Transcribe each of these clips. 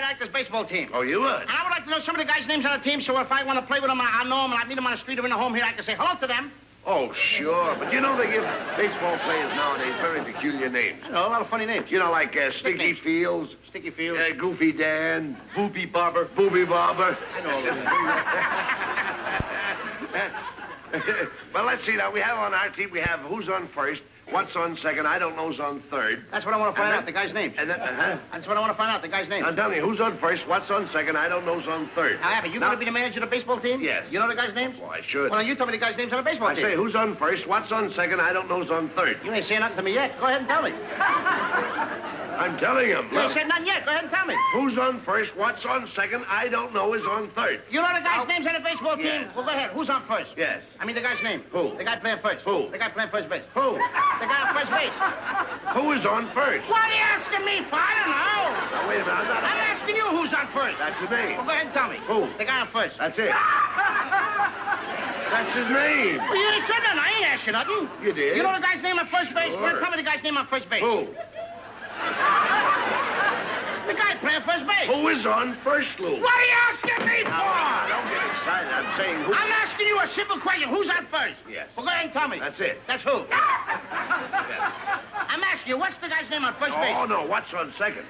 I like this baseball team. Oh, you would? And I would like to know some of the guys' names on the team, so if I want to play with them, I'll know them, and I meet them on the street or in the home here, I can say hello to them. Oh, sure. But you know they give baseball players nowadays very peculiar names. I know, a lot of funny names. You know, like Sticky Fields. Sticky Fields. Goofy Dan. Booby Bobber. Booby Bobber. I know all those names. But let's see now. We have on our team, we have who's on first, what's on second, I don't know's on third. That's what I want to find out, the guy's name. And then, That's what I want to find out, the guy's name. I'm telling you, who's on first, what's on second, I don't know's on third. Now, Abby, you going to be the manager of the baseball team? Yes. You know the guy's names? Well, I should. Well, now you tell me the guy's names on the baseball team. I say, who's on first, what's on second, I don't know's on third. You ain't saying nothing to me yet. Go ahead and tell me. I'm telling him. You ain't said nothing yet. Go ahead and tell me. Who's on first, what's on second, I don't know is on third. You know the guy's names on the baseball team? Yes. Well, go ahead. Who's on first? Yes. I mean the guy's name. Who? The guy playing first. Who? The guy playing first base. Who? The guy on first base. Who is on first? What are you asking me for? I don't know. Now, wait a minute, I'm asking you who's on first. That's his name. Well, go ahead and tell me. Who? The guy on first. That's it. That's his name. Well, you ain't said nothing. I ain't asked you nothing. You did. You know the guy's name on first base? Sure. Well, tell me the guy's name on first base. Who? The guy playing first base. Who is on first, Lou? What are you asking me for? Now, don't get excited. I'm saying who... I'm asking you a simple question. Who's on first? Yes. Well, go ahead and tell me. That's it. That's who? Yes. I'm asking you, what's the guy's name on first base? Oh, no, what's on second?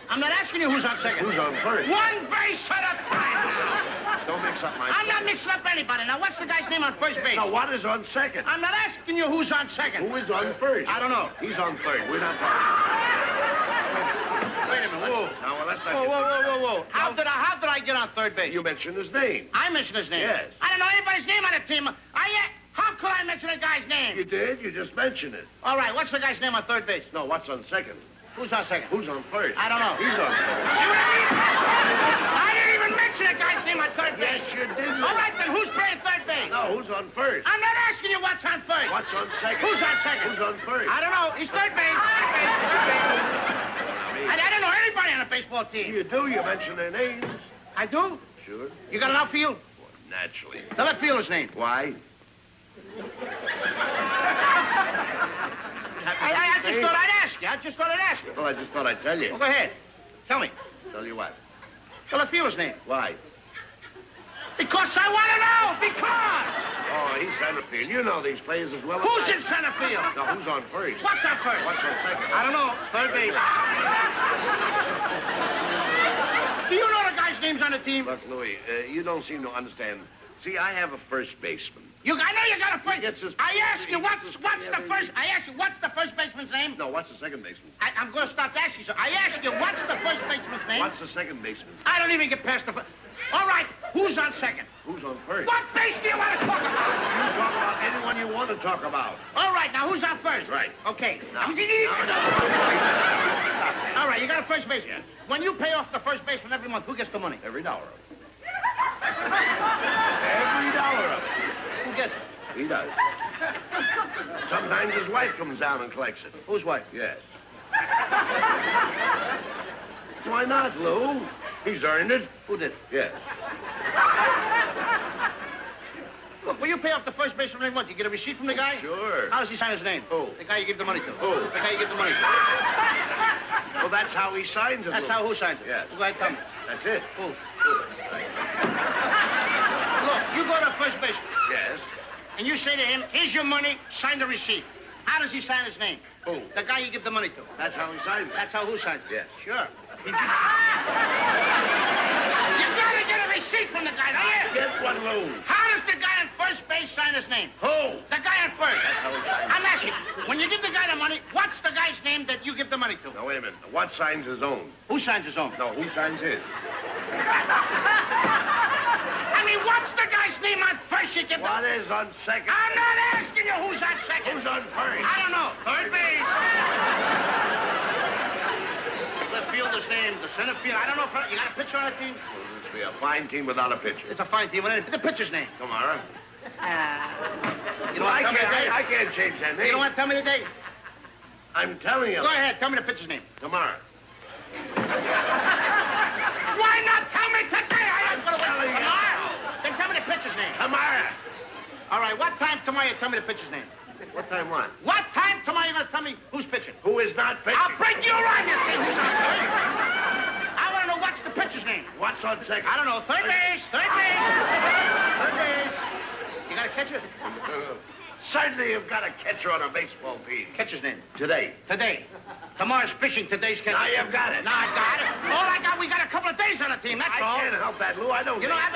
I'm not asking you who's on second. Who's on first? One base at a time now. Don't mix up my... I'm not mixing up anybody. Now, what's the guy's name on first base? Now, what is on second? I'm not asking you who's on second. Who is on first? I don't know. He's on third. We're not talking. Wait a minute. Whoa. Now, well, let's not... Whoa. How did I get on third base? You mentioned his name. I mentioned his name. Yes. I don't know anybody's name on the team. How could I mention a guy's name? You did. You just mentioned it. All right, what's the guy's name on third base? No, what's on second? Who's on second? Who's on first? I don't know. He's on first. See what I mean? I didn't even mention a guy's name on third base. Yes, you did. All right, then who's playing third base? No, who's on first? I'm not asking you what's on first. What's on second? Who's on second? Who's on first? I don't know. He's third base. Third base. I don't know anybody on the baseball team. You do. You mention their names. I do? Sure. You got an outfield? Well, naturally. The left fielder's name. Why? I just thought I'd ask you. Well, I just thought I'd tell you. Well, go ahead. Tell me. Tell you what? The left fielder's name. Why? Because I want to know. Because. Oh, he's center field. You know these players as well as Who's I. in center field? Now, who's on first? What's on first? What's on second? I don't know. Third base. Do you know the guys' names on the team? Look, Louis, you don't seem to understand. See, I have a first baseman. I know you got a first. He gets his- I asked you what's the first. I asked you what's the first baseman's name. No, what's the second baseman? I'm going to start asking you. I asked you what's the first baseman's name. What's the second baseman? I don't even get past the. All right, who's on second? Who's on first? What base do you want to talk about? You talk about anyone you want to talk about. All right, now who's on first? Right. Okay. No. All right, you got a first baseman. Yeah. When you pay off the first baseman every month, who gets the money? Every dollar of it. Every dollar of it. Who gets it? He does. Sometimes his wife comes down and collects it. Whose wife? Yes. Why not, Lou? He's earned it. Who did? Yes. Look, when you pay off the first baseman every month, you get a receipt from the guy? Sure. How does he sign his name? Who? The guy you give the money to. Who? The guy you give the money to. Well, that's how he signs it, That's Lou. how who signs it? Yes. Well, go ahead, tell me. That's it. Who? Look, you go to first base, Yes. and you say to him, here's your money, sign the receipt. How does he sign his name? Who? The guy you give the money to. That's how he signs it. That's how who signs it? Yes. Sure. You gotta get a receipt from the guy, don't you? Get one, Lou. How does the guy on first base sign his name? Who? The guy on first. That's how he signs it. I'm asking, when you give the guy the money, what's the guy's name that you give the money to? Now, wait a minute. What signs his own? Who signs his own? No, who signs his? I mean, what's the guy's name on first you give the... What is on second? I'm not asking you who's on second. Who's on first? I don't know. Third base. Left fielder's name, the center field. I don't know if you got a pitcher on the team. Well, this will be a fine team without a pitcher. It's a fine team. The pitcher's name. Tomorrow. You don't want to tell me the day? I can't change that name. You don't want to tell me the day? I'm telling you. Go ahead. Tell me the pitcher's name. Tomorrow. Why not tell me today? I am going to wait tomorrow. Then tell me the pitcher's name. Tomorrow. All right. What time tomorrow you tell me the pitcher's name? What time what? What time tomorrow you going to tell me who's pitching? Who is not pitching? I'll break you right, you see who's on first. I want to know what's the pitcher name? What's on second? I don't know. Third base. Third base. Third base. You got a catcher? Certainly you've got a catcher on a baseball team. Catcher's name? Today. Today. Tomorrow's pitching. Today's catcher. Now you've got it. Now I got it. All I got, we got a couple of days on the team. That's all. I can't help that, Lou. I don't You know, think-